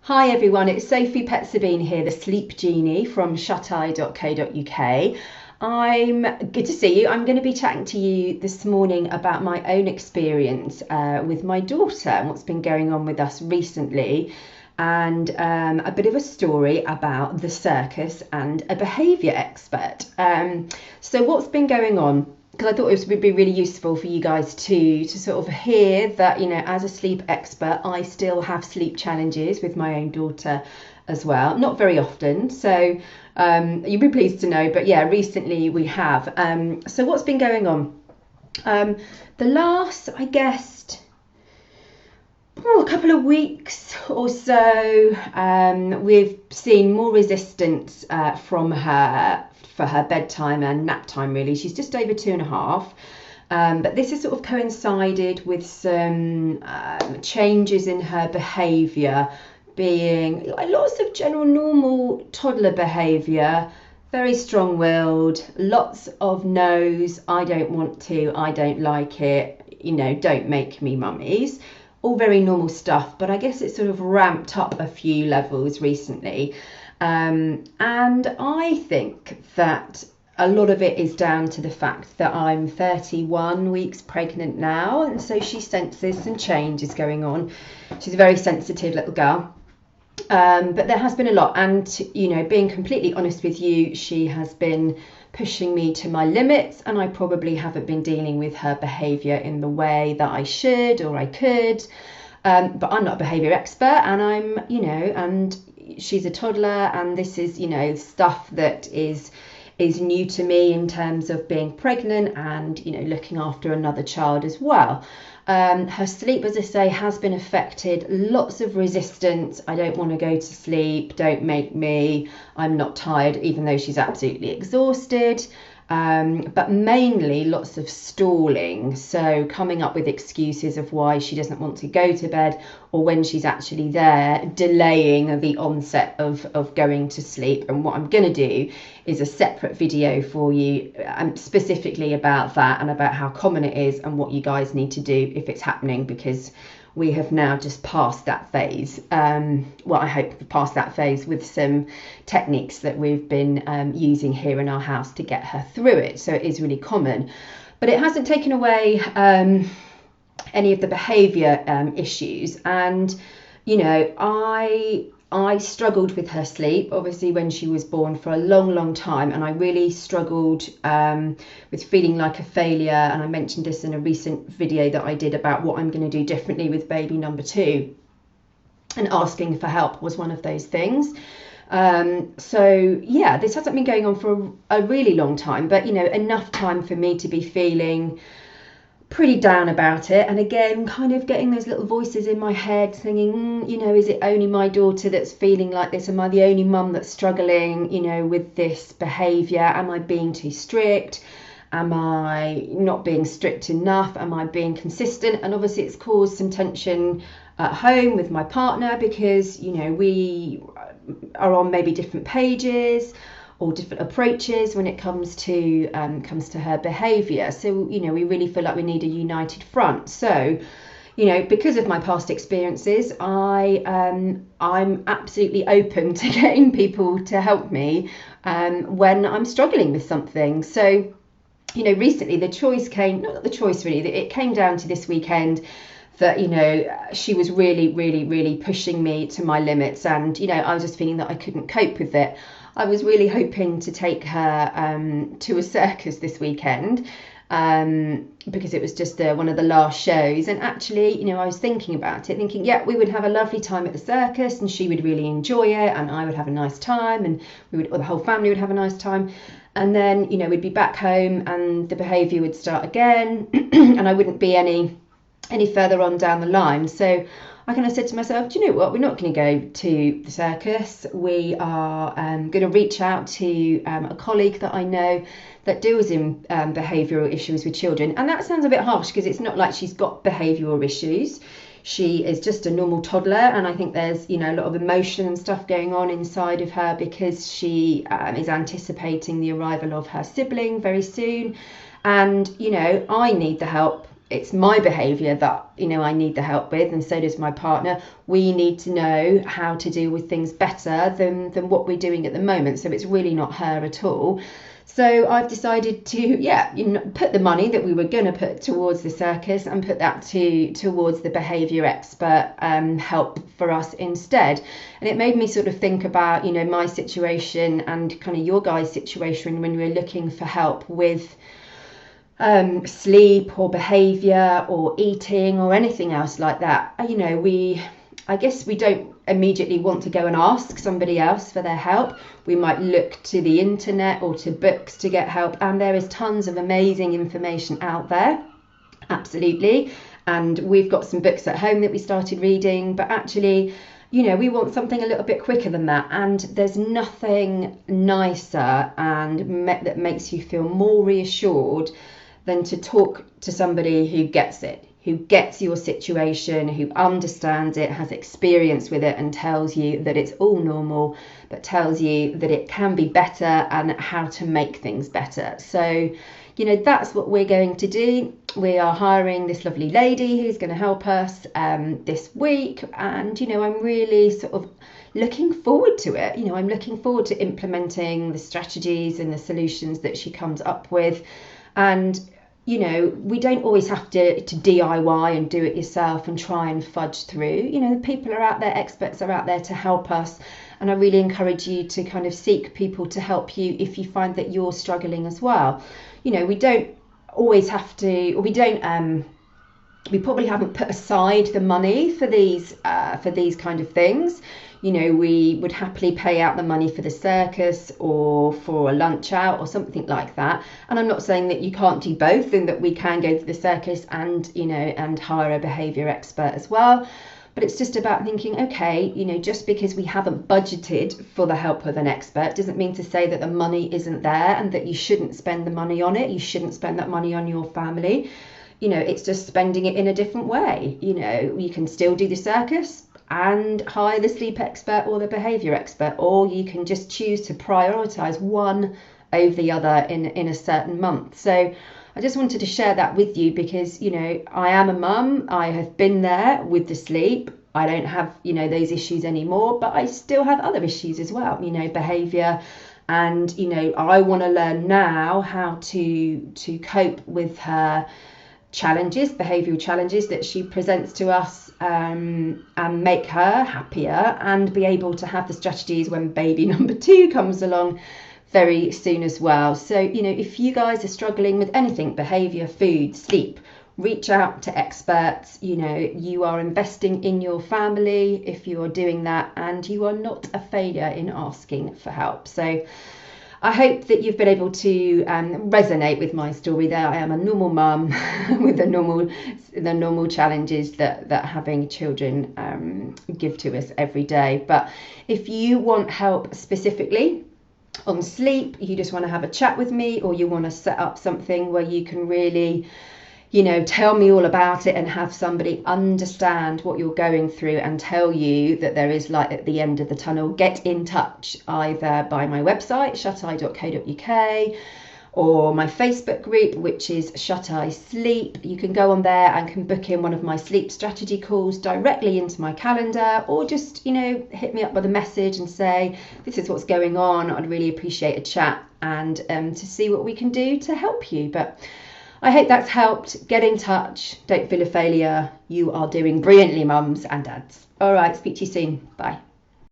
Hi everyone, it's Sophie Petzabine here, the Sleep Genie from shuteye.co.uk. I'm good to see you. I'm going to be chatting to you this morning about my own experience with my daughter and what's been going on with us recently, and a bit of a story about the circus and a behaviour expert. So what's been going on? Because I thought it would be really useful for you guys to sort of hear that, as a sleep expert, I still have sleep challenges with my own daughter as well. Not very often, so you'll be pleased to know. But yeah, recently we have. So what's been going on? The last, I guess, a couple of weeks or so, we've seen more resistance from her for her bedtime and nap time. Really, she's just over 2.5, but this has sort of coincided with some changes in her behaviour, being lots of general normal toddler behaviour, very strong-willed, lots of no's, I don't want to, I don't like it, don't make me mummies. All very normal stuff, but I guess it's sort of ramped up a few levels recently. And I think that a lot of it is down to the fact that I'm 31 weeks pregnant now, and so she senses some changes going on. She's a very sensitive little girl. But there has been a lot, and being completely honest with you, she has been pushing me to my limits, and I probably haven't been dealing with her behaviour in the way that I should or I could. But I'm not a behaviour expert, and and she's a toddler, and this is, stuff that is new to me in terms of being pregnant and, looking after another child as well. Her sleep, as I say, has been affected. Lots of resistance. I don't want to go to sleep. Don't make me. I'm not tired, even though she's absolutely exhausted. But mainly lots of stalling. So coming up with excuses of why she doesn't want to go to bed, or when she's actually there, delaying the onset of going to sleep. And what I'm going to do is a separate video for you specifically about that and about how common it is and what you guys need to do if it's happening, because we have now just passed that phase. I hope we've passed that phase with some techniques that we've been using here in our house to get her through it. So it is really common, but it hasn't taken away any of the behaviour issues. And I struggled with her sleep, obviously, when she was born for a long time, and I really struggled with feeling like a failure. And I mentioned this in a recent video that I did about what I'm going to do differently with baby number 2, and asking for help was one of those things. So yeah, this hasn't been going on for a really long time, but enough time for me to be feeling pretty down about it, and again kind of getting those little voices in my head singing, is it only my daughter that's feeling like this? Am I the only mum that's struggling with this behaviour? Am I being too strict? Am I not being strict enough? Am I being consistent? And obviously it's caused some tension at home with my partner, because we are on maybe different pages or different approaches when it comes to her behaviour. So we really feel like we need a united front. So because of my past experiences, I'm absolutely open to getting people to help me when I'm struggling with something. So recently the choice came, not the choice really, it came down to this weekend that she was really pushing me to my limits, and I was just feeling that I couldn't cope with it. I was really hoping to take her to a circus this weekend, because it was just one of the last shows. And actually, I was thinking about it, thinking, yeah, we would have a lovely time at the circus, and she would really enjoy it, and I would have a nice time, and the whole family would have a nice time. And then, we'd be back home, and the behaviour would start again, and I wouldn't be any further on down the line. So I kind of said to myself, do you know what, we're not going to go to the circus. We are going to reach out to a colleague that I know that deals in behavioural issues with children. And that sounds a bit harsh, because it's not like she's got behavioural issues. She is just a normal toddler, and I think there's a lot of emotion and stuff going on inside of her, because she is anticipating the arrival of her sibling very soon. And I need the help it's my behaviour that, you know, I need the help with, and so does my partner. We need to know how to deal with things better than what we're doing at the moment. So it's really not her at all. So I've decided to, put the money that we were going to put towards the circus and put that towards the behaviour expert help for us instead. And it made me sort of think about, you know, my situation and kind of your guys' situation when we're looking for help with sleep or behaviour or eating or anything else like that. You know, I guess we don't immediately want to go and ask somebody else for their help. We might look to the internet or to books to get help, and there is tons of amazing information out there, absolutely. And we've got some books at home that we started reading, but actually, you know, we want something a little bit quicker than that. And there's nothing nicer and that makes you feel more reassured than to talk to somebody who gets it, who gets your situation, who understands it, has experience with it, and tells you that it's all normal, but tells you that it can be better and how to make things better. So, you know, that's what we're going to do. We are hiring this lovely lady who's going to help us this week. And, you know, I'm really sort of looking forward to it. You know, I'm looking forward to implementing the strategies and the solutions that she comes up with. And, you know, we don't always have to DIY and do it yourself and try and fudge through. You know, people are out there, experts are out there to help us. And I really encourage you to kind of seek people to help you if you find that you're struggling as well. You know, we don't always have to, or we probably haven't put aside the money for these kind of things. You know, we would happily pay out the money for the circus or for a lunch out or something like that. And I'm not saying that you can't do both and that we can go to the circus and, you know, and hire a behaviour expert as well. But it's just about thinking, okay, you know, just because we haven't budgeted for the help of an expert doesn't mean to say that the money isn't there and that you shouldn't spend the money on it. You shouldn't spend that money on your family. You know, it's just spending it in a different way. You know, you can still do the circus and hire the sleep expert or the behaviour expert, or you can just choose to prioritise one over the other in a certain month. So I just wanted to share that with you because, you know, I am a mum. I have been there with the sleep. I don't have, you know, those issues anymore, but I still have other issues as well, you know, behaviour. And, you know, I want to learn now how to cope with her challenges, behavioural challenges that she presents to us, and make her happier and be able to have the strategies when baby number 2 comes along very soon as well. So, you know, if you guys are struggling with anything, behaviour, food, sleep, reach out to experts. You know, you are investing in your family if you are doing that, and you are not a failure in asking for help. So I hope that you've been able to resonate with my story there. I am a normal mum with the normal challenges that having children give to us every day. But if you want help specifically on sleep, you just want to have a chat with me, or you want to set up something where you can really, you know, tell me all about it and have somebody understand what you're going through and tell you that there is light at the end of the tunnel, get in touch either by my website, shuteye.co.uk, or my Facebook group, which is Shut Eye Sleep. You can go on there and can book in one of my sleep strategy calls directly into my calendar, or just, you know, hit me up with a message and say, this is what's going on. I'd really appreciate a chat and to see what we can do to help you. But I hope that's helped. Get in touch. Don't feel a failure. You are doing brilliantly, mums and dads. All right, speak to you soon. Bye.